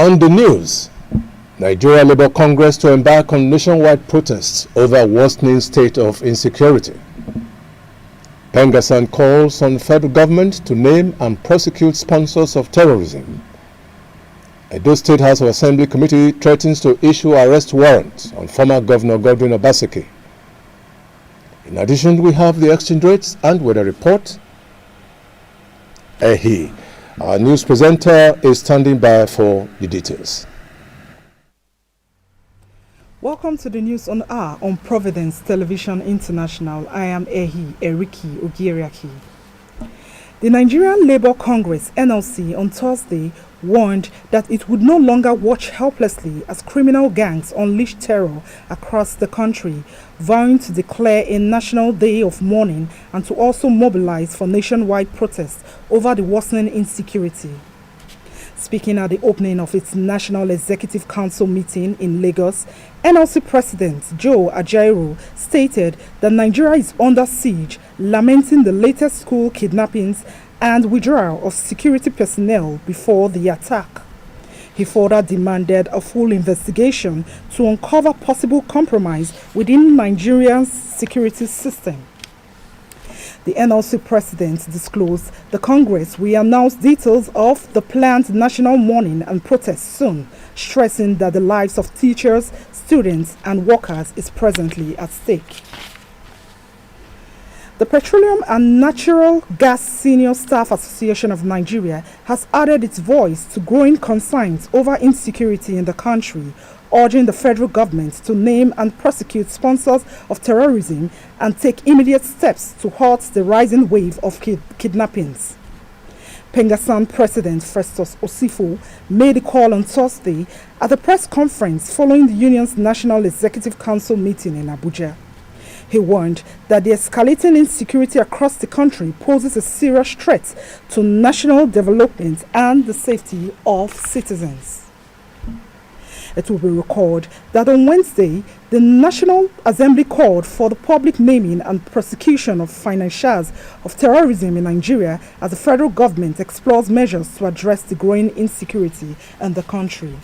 On the news, Nigeria Labour Congress to embark on nationwide protests over worsening state of insecurity. Pengasan calls on federal government to name and prosecute sponsors of terrorism. Edo State House of Assembly Committee threatens to issue arrest warrant on former Governor Godwin Obaseki. In addition, we have the exchange rates and weather report. Ehi, our news presenter, is standing by for the details. Welcome to the news on air on Providence Television International. I am Ehi Eriki Ogiriaki. The Nigerian Labour Congress (NLC) on Thursday warned that it would no longer watch helplessly as criminal gangs unleash terror across the country, vowing to declare a national day of mourning and to also mobilize for nationwide protests over the worsening insecurity. Speaking at the opening of its National Executive Council meeting in Lagos, NLC President Joe Ajaero stated that Nigeria is under siege, lamenting the latest school kidnappings and withdrawal of security personnel before the attack. He further demanded a full investigation to uncover possible compromise within Nigeria's security system. The NLC president disclosed the Congress will announce details of the planned national mourning and protest soon, stressing that the lives of teachers, students, and workers is presently at stake. The Petroleum and Natural Gas Senior Staff Association of Nigeria has added its voice to growing concerns over insecurity in the country, urging the federal government to name and prosecute sponsors of terrorism and take immediate steps to halt the rising wave of kidnappings. Pengasan President Festus Osifo made a call on Thursday at a press conference following the union's National Executive Council meeting in Abuja. He warned that the escalating insecurity across the country poses a serious threat to national development and the safety of citizens. It will be recalled that on Wednesday, the National Assembly called for the public naming and prosecution of financiers of terrorism in Nigeria as the federal government explores measures to address the growing insecurity in the country.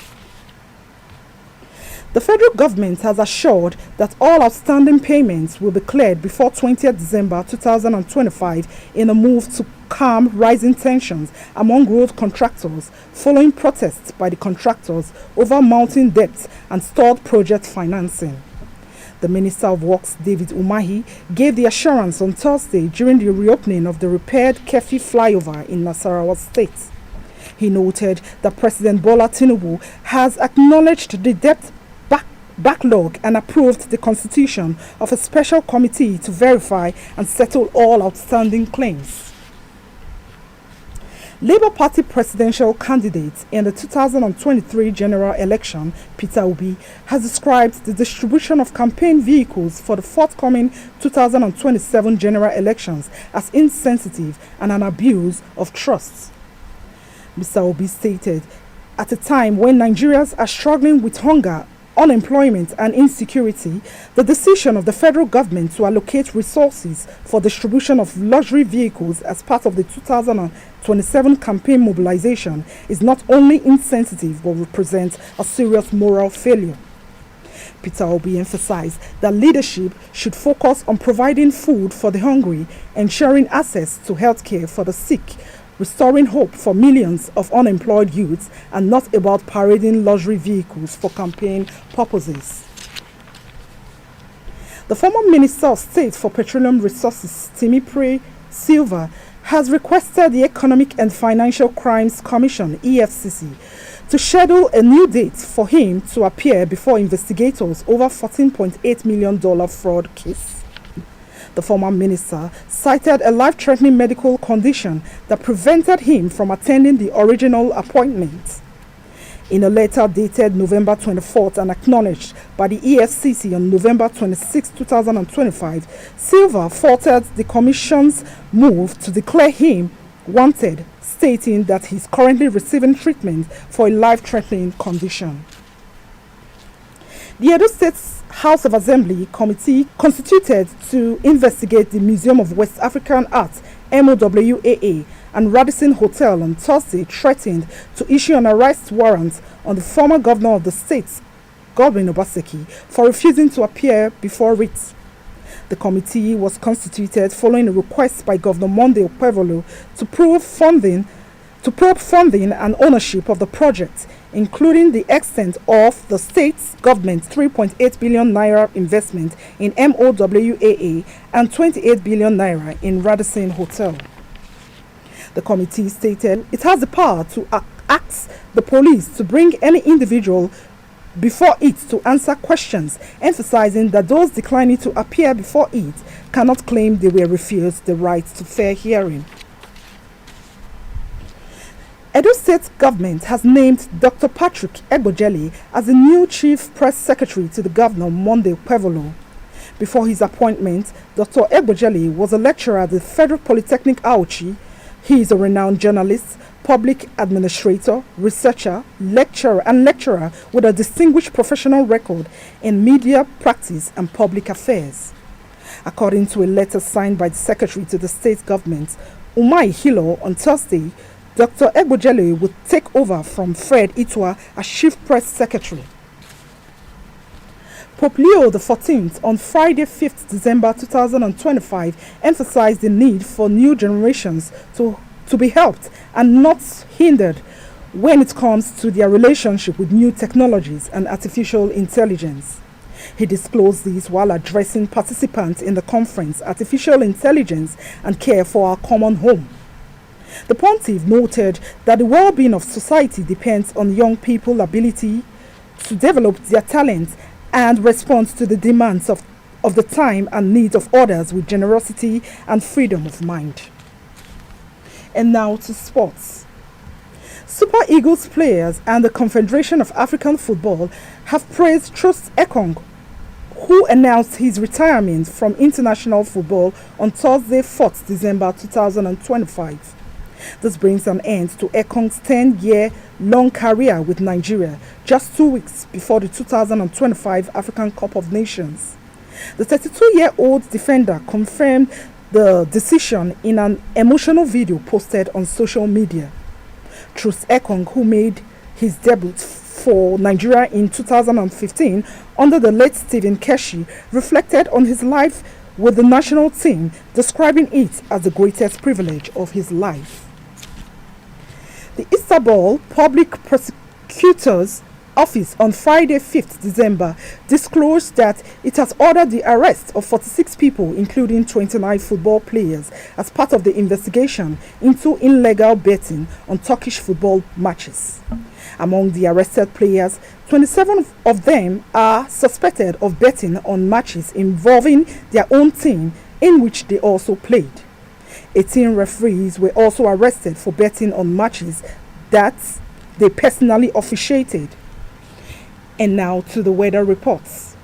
The federal government has assured that all outstanding payments will be cleared before 20th December 2025 in a move to calm rising tensions among road contractors following protests by the contractors over mounting debts and stalled project financing. The Minister of Works, David Umahi, gave the assurance on Thursday during the reopening of the repaired Kefi flyover in Nasarawa State. He noted that President Bola Tinubu has acknowledged the debt backlog and approved the constitution of a special committee to verify and settle all outstanding claims. Labour Party presidential candidate in the 2023 general election, Peter Obi, has described the distribution of campaign vehicles for the forthcoming 2027 general elections as insensitive and an abuse of trust. Mr. Obi stated, at a time when Nigerians are struggling with hunger, unemployment and insecurity, the decision of the federal government to allocate resources for distribution of luxury vehicles as part of the 2027 campaign mobilization is not only insensitive but represents a serious moral failure. Peter Obi emphasized that leadership should focus on providing food for the hungry, ensuring access to health care for the sick, restoring hope for millions of unemployed youths, and not about parading luxury vehicles for campaign purposes. The former Minister of State for Petroleum Resources, Timipre Silva, has requested the Economic and Financial Crimes Commission, EFCC, to schedule a new date for him to appear before investigators over $14.8 million fraud case. The former minister cited a life-threatening medical condition that prevented him from attending the original appointment. In a letter dated November 24th and acknowledged by the EFCC on November 26, 2025, Silva faulted the Commission's move to declare him wanted, stating that he is currently receiving treatment for a life-threatening condition. The Edo State's House of Assembly committee constituted to investigate the Museum of West African Art (MOWAA) and Radisson Hotel on Thursday threatened to issue an arrest warrant on the former governor of the state, Godwin Obaseki, for refusing to appear before writ. The committee was constituted following a request by Governor Monday Okpevolo to probe funding and ownership of the project, including the extent of the state government's 3.8 billion naira investment in MOWAA and 28 billion naira in Radisson Hotel. The committee stated it has the power to ask the police to bring any individual before it to answer questions, emphasizing that those declining to appear before it cannot claim they were refused the right to fair hearing. Edo State government has named Dr. Patrick Egbojeli as the new chief press secretary to the governor Monday Okpevolo. Before his appointment, Dr. Egbojeli was a lecturer at the Federal Polytechnic Auchi. He is a renowned journalist, public administrator, researcher, lecturer with a distinguished professional record in media practice and public affairs. According to a letter signed by the secretary to the state government, Umai Hilo, on Thursday, Dr. Egbojeli would take over from Fred Itwa as chief press secretary. Pope Leo XIV on Friday 5th December 2025 emphasized the need for new generations to be helped and not hindered when it comes to their relationship with new technologies and artificial intelligence. He disclosed this while addressing participants in the conference Artificial Intelligence and Care for Our Common Home. The pontiff noted that the well-being of society depends on young people's ability to develop their talents and respond to the demands of the time and needs of others with generosity and freedom of mind. And now to sports. Super Eagles players and the Confederation of African Football have praised Troost Ekong, who announced his retirement from international football on Thursday, 4th December 2025. This brings an end to Ekong's 10-year-long career with Nigeria, just 2 weeks before the 2025 African Cup of Nations. The 32-year-old defender confirmed the decision in an emotional video posted on social media. Troost Ekong, who made his debut for Nigeria in 2015 under the late Stephen Keshi, reflected on his life with the national team, describing it as the greatest privilege of his life. The Istanbul Public Prosecutor's Office on Friday, 5th December, disclosed that it has ordered the arrest of 46 people, including 29 football players, as part of the investigation into illegal betting on Turkish football matches. Among the arrested players, 27 of them are suspected of betting on matches involving their own team in which they also played. 18 referees were also arrested for betting on matches that they personally officiated. And now to the weather reports.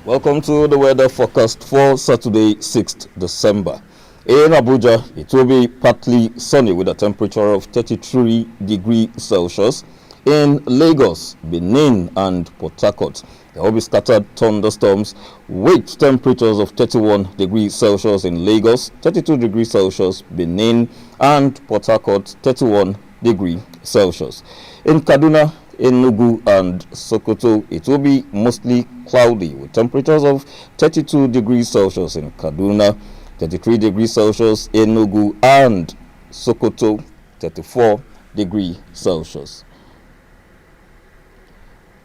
Welcome to the weather forecast for Saturday, 6th December. In Abuja, it will be partly sunny with a temperature of 33 degrees Celsius. In Lagos, Benin and Port Harcourt, there will be scattered thunderstorms with temperatures of 31 degrees Celsius in Lagos, 32 degrees Celsius, Benin and Port Harcourt, 31 degrees Celsius. In Kaduna, Enugu and Sokoto, it will be mostly cloudy with temperatures of 32 degrees Celsius in Kaduna, 33 degrees Celsius in Enugu and Sokoto, 34 degrees Celsius.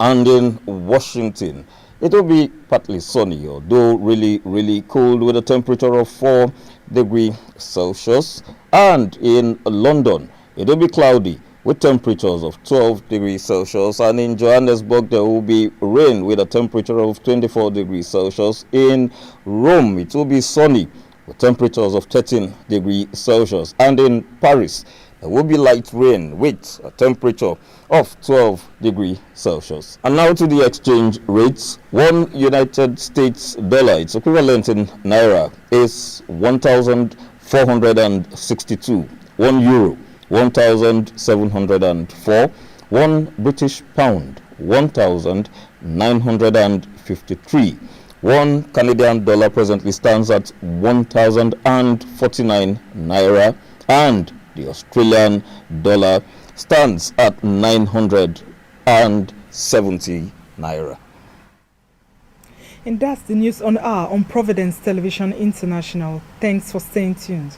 And in Washington, it will be partly sunny, although really cold with a temperature of 4 degrees Celsius. And in London, it will be cloudy with temperatures of 12 degrees Celsius. And in Johannesburg, there will be rain with a temperature of 24 degrees Celsius. In Rome, it will be sunny with temperatures of 13 degrees Celsius. And in Paris, there will be light rain with a temperature of 12 degrees Celsius. And now to the exchange rates. 1 United States dollar, its equivalent in Naira, is 1,462. 1 euro, 1,704. 1 British pound, 1,953. 1 Canadian dollar presently stands at 1,049 naira, and the Australian dollar stands at 970 naira. And that's the news on Providence Television International. Thanks for staying tuned.